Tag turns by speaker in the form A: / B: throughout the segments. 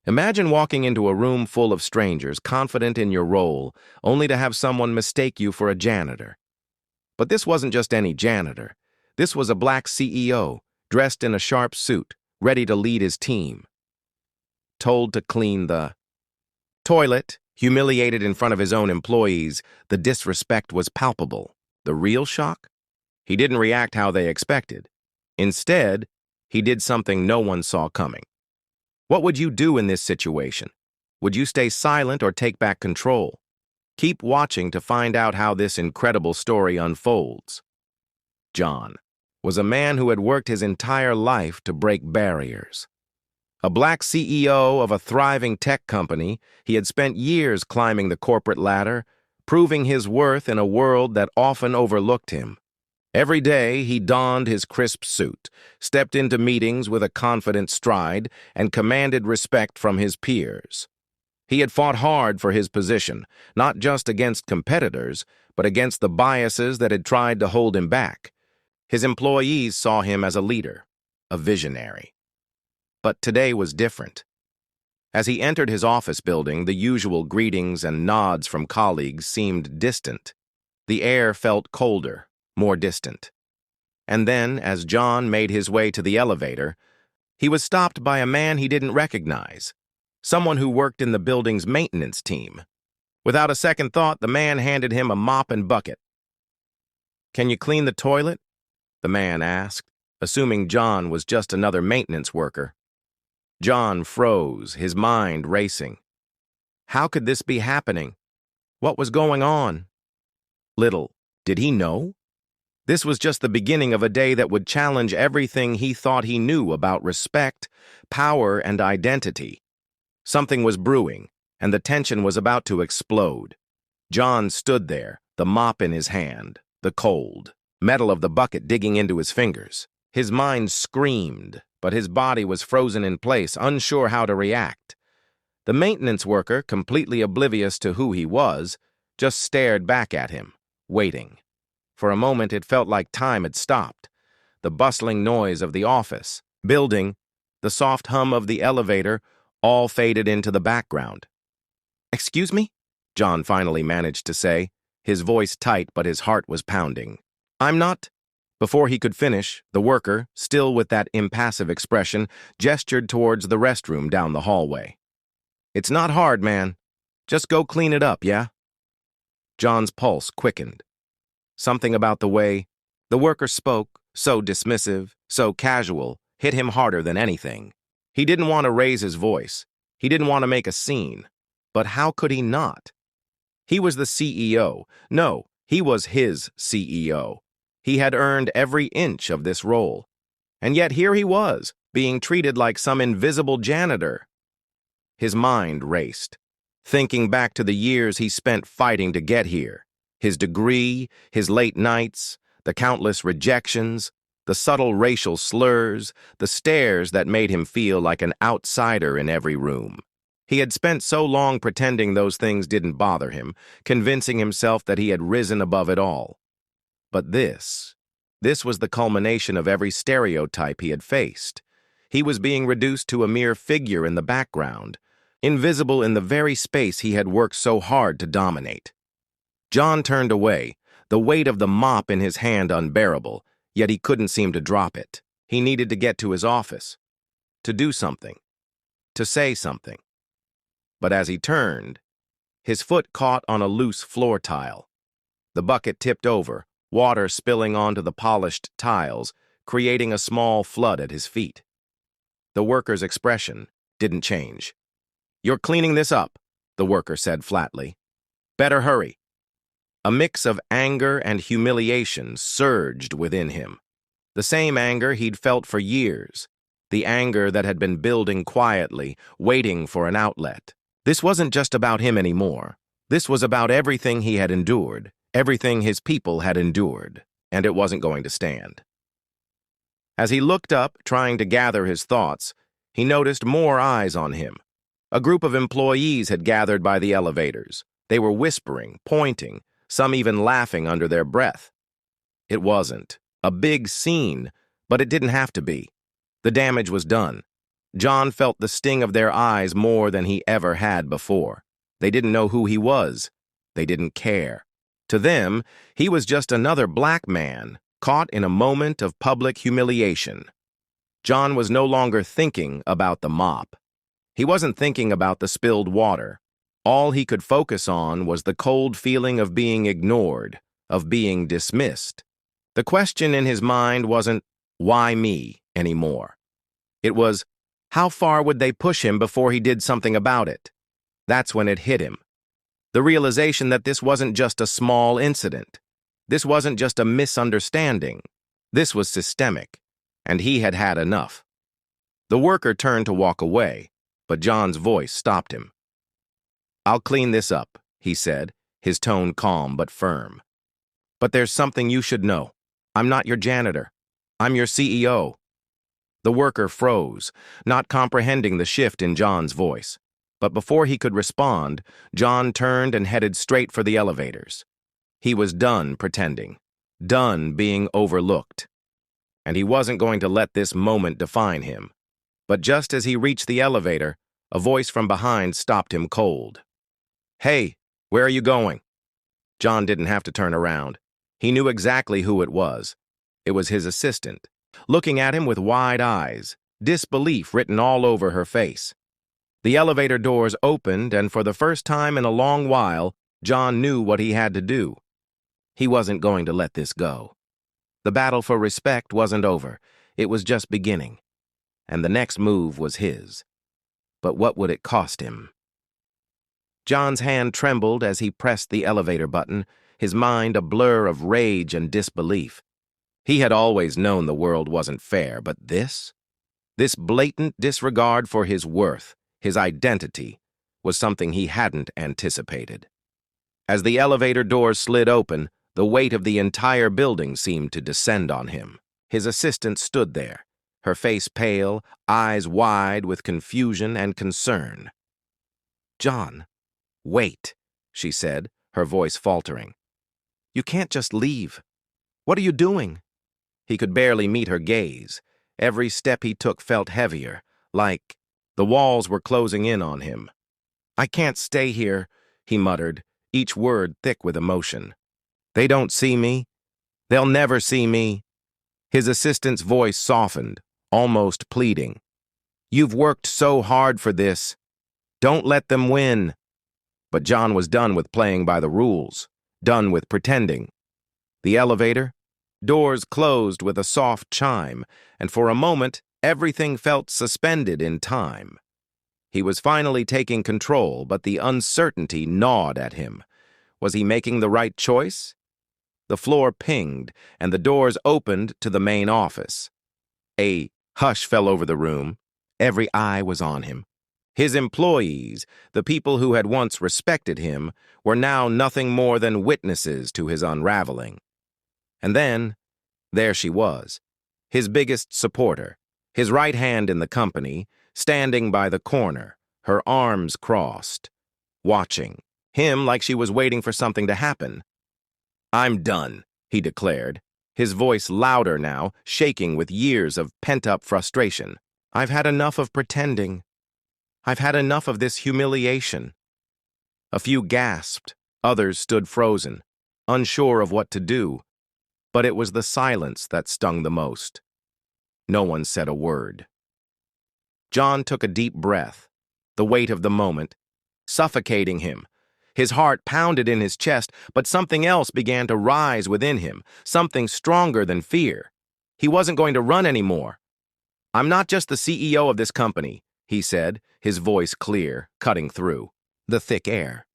A: Imagine walking into a room full of strangers, confident in your role, only to have someone mistake you for a janitor. But this wasn't just any janitor. This was a black CEO, dressed in a sharp suit, ready to lead his team. Told to clean the toilet, humiliated in front of his own employees, the disrespect was palpable. The real shock? He didn't react how they expected. Instead, he did something no one saw coming. What would you do in this situation? Would you stay silent or take back control? Keep watching to find out how this incredible story unfolds. John was a man who had worked his entire life to break barriers. A black CEO of a thriving tech company, he had spent years climbing the corporate ladder, proving his worth in a world that often overlooked him. Every day, he donned his crisp suit, stepped into meetings with a confident stride, and commanded respect from his peers. He had fought hard for his position, not just against competitors, but against the biases that had tried to hold him back. His employees saw him as a leader, a visionary. But today was different. As he entered his office building, the usual greetings and nods from colleagues seemed distant. The air felt colder, more distant. And then, as John made his way to the elevator, he was stopped by a man he didn't recognize, someone who worked in the building's maintenance team. Without a second thought, the man handed him a mop and bucket. "Can you clean the toilet?" the man asked, assuming John was just another maintenance worker. John froze, his mind racing. How could this be happening? What was going on? Little did he know. This was just the beginning of a day that would challenge everything he thought he knew about respect, power, and identity. Something was brewing, and the tension was about to explode. John stood there, the mop in his hand, the cold metal of the bucket digging into his fingers. His mind screamed, but his body was frozen in place, unsure how to react. The maintenance worker, completely oblivious to who he was, just stared back at him, waiting. For a moment, it felt like time had stopped. The bustling noise of the office, building, the soft hum of the elevator, all faded into the background. "Excuse me?" John finally managed to say, his voice tight but his heart was pounding. "I'm not—" Before he could finish, the worker, still with that impassive expression, gestured towards the restroom down the hallway. "It's not hard, man. Just go clean it up, yeah?" John's pulse quickened. Something about the way the worker spoke, so dismissive, so casual, hit him harder than anything. He didn't want to raise his voice. He didn't want to make a scene. But how could he not? He was the CEO. No, he was his CEO. He had earned every inch of this role. And yet here he was, being treated like some invisible janitor. His mind raced, thinking back to the years he spent fighting to get here. His degree, his late nights, the countless rejections, the subtle racial slurs, the stares that made him feel like an outsider in every room. He had spent so long pretending those things didn't bother him, convincing himself that he had risen above it all. But this was the culmination of every stereotype he had faced. He was being reduced to a mere figure in the background, invisible in the very space he had worked so hard to dominate. John turned away, the weight of the mop in his hand unbearable, yet he couldn't seem to drop it. He needed to get to his office, to do something, to say something. But as he turned, his foot caught on a loose floor tile. The bucket tipped over, water spilling onto the polished tiles, creating a small flood at his feet. The worker's expression didn't change. "You're cleaning this up," the worker said flatly. "Better hurry." A mix of anger and humiliation surged within him. The same anger he'd felt for years, the anger that had been building quietly, waiting for an outlet. This wasn't just about him anymore. This was about everything he had endured, everything his people had endured, and it wasn't going to stand. As he looked up, trying to gather his thoughts, he noticed more eyes on him. A group of employees had gathered by the elevators. They were whispering, pointing, some even laughing under their breath. It wasn't a big scene, but it didn't have to be. The damage was done. John felt the sting of their eyes more than he ever had before. They didn't know who he was. They didn't care. To them, he was just another black man, caught in a moment of public humiliation. John was no longer thinking about the mop. He wasn't thinking about the spilled water. All he could focus on was the cold feeling of being ignored, of being dismissed. The question in his mind wasn't, "Why me?" anymore. It was, how far would they push him before he did something about it? That's when it hit him. The realization that this wasn't just a small incident. This wasn't just a misunderstanding. This was systemic, and he had had enough. The worker turned to walk away, but John's voice stopped him. "I'll clean this up," he said, his tone calm but firm. "But there's something you should know. I'm not your janitor. I'm your CEO." The worker froze, not comprehending the shift in John's voice. But before he could respond, John turned and headed straight for the elevators. He was done pretending, done being overlooked. And he wasn't going to let this moment define him. But just as he reached the elevator, a voice from behind stopped him cold. "Hey, where are you going?" John didn't have to turn around. He knew exactly who it was. It was his assistant, looking at him with wide eyes, disbelief written all over her face. The elevator doors opened, and for the first time in a long while, John knew what he had to do. He wasn't going to let this go. The battle for respect wasn't over. It was just beginning. And the next move was his. But what would it cost him? John's hand trembled as he pressed the elevator button, his mind a blur of rage and disbelief. He had always known the world wasn't fair, but this blatant disregard for his worth, his identity, was something he hadn't anticipated. As the elevator doors slid open, the weight of the entire building seemed to descend on him. His assistant stood there, her face pale, eyes wide with confusion and concern. "John, wait," she said, her voice faltering. "You can't just leave. What are you doing?" He could barely meet her gaze. Every step he took felt heavier, like the walls were closing in on him. "I can't stay here," he muttered, each word thick with emotion. "They don't see me. They'll never see me." His assistant's voice softened, almost pleading. "You've worked so hard for this. Don't let them win." But John was done with playing by the rules, done with pretending. The elevator, doors closed with a soft chime, and for a moment, everything felt suspended in time. He was finally taking control, but the uncertainty gnawed at him. Was he making the right choice? The floor pinged, and the doors opened to the main office. A hush fell over the room. Every eye was on him. His employees, the people who had once respected him, were now nothing more than witnesses to his unraveling. And then, there she was, his biggest supporter, his right hand in the company, standing by the corner, her arms crossed, watching him like she was waiting for something to happen. "I'm done," he declared, his voice louder now, shaking with years of pent-up frustration. "I've had enough of pretending. I've had enough of this humiliation." A few gasped, others stood frozen, unsure of what to do. But it was the silence that stung the most. No one said a word. John took a deep breath, the weight of the moment, suffocating him. His heart pounded in his chest, but something else began to rise within him, something stronger than fear. He wasn't going to run anymore. "I'm not just the CEO of this company," he said, his voice clear, cutting through the thick air.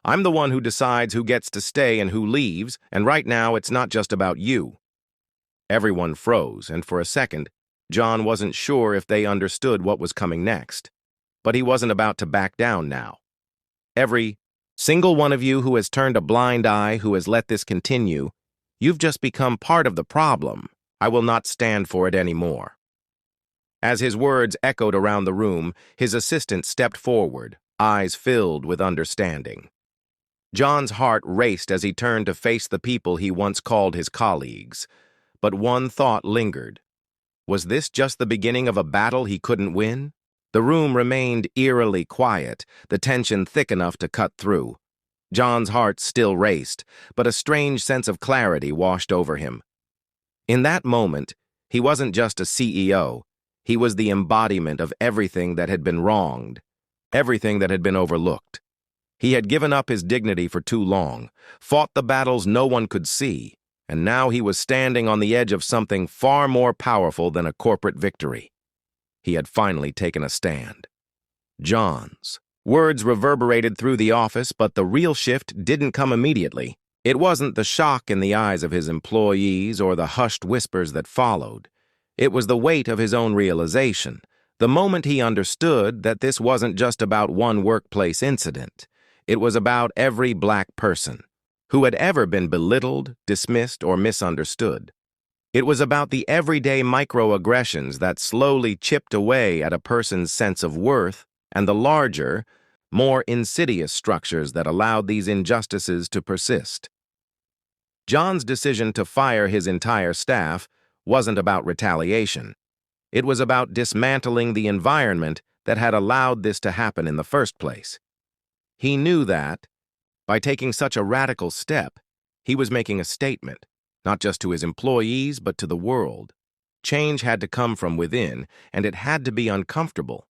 A: "I'm the one who decides who gets to stay and who leaves, and right now it's not just about you." Everyone froze, and for a second, John wasn't sure if they understood what was coming next. But he wasn't about to back down now. "Every single one of you who has turned a blind eye, who has let this continue, you've just become part of the problem. I will not stand for it anymore." As his words echoed around the room, his assistant stepped forward, eyes filled with understanding. John's heart raced as he turned to face the people he once called his colleagues. But one thought lingered. Was this just the beginning of a battle he couldn't win? The room remained eerily quiet, the tension thick enough to cut through. John's heart still raced, but a strange sense of clarity washed over him. In that moment, he wasn't just a CEO. He was the embodiment of everything that had been wronged, everything that had been overlooked. He had given up his dignity for too long, fought the battles no one could see, and now he was standing on the edge of something far more powerful than a corporate victory. He had finally taken a stand. John's words reverberated through the office, but the real shift didn't come immediately. It wasn't the shock in the eyes of his employees or the hushed whispers that followed. It was the weight of his own realization, the moment he understood that this wasn't just about one workplace incident. It was about every black person who had ever been belittled, dismissed, or misunderstood. It was about the everyday microaggressions that slowly chipped away at a person's sense of worth and the larger, more insidious structures that allowed these injustices to persist. John's decision to fire his entire staff wasn't about retaliation. It was about dismantling the environment that had allowed this to happen in the first place. He knew that, by taking such a radical step, he was making a statement, not just to his employees, but to the world. Change had to come from within, and it had to be uncomfortable.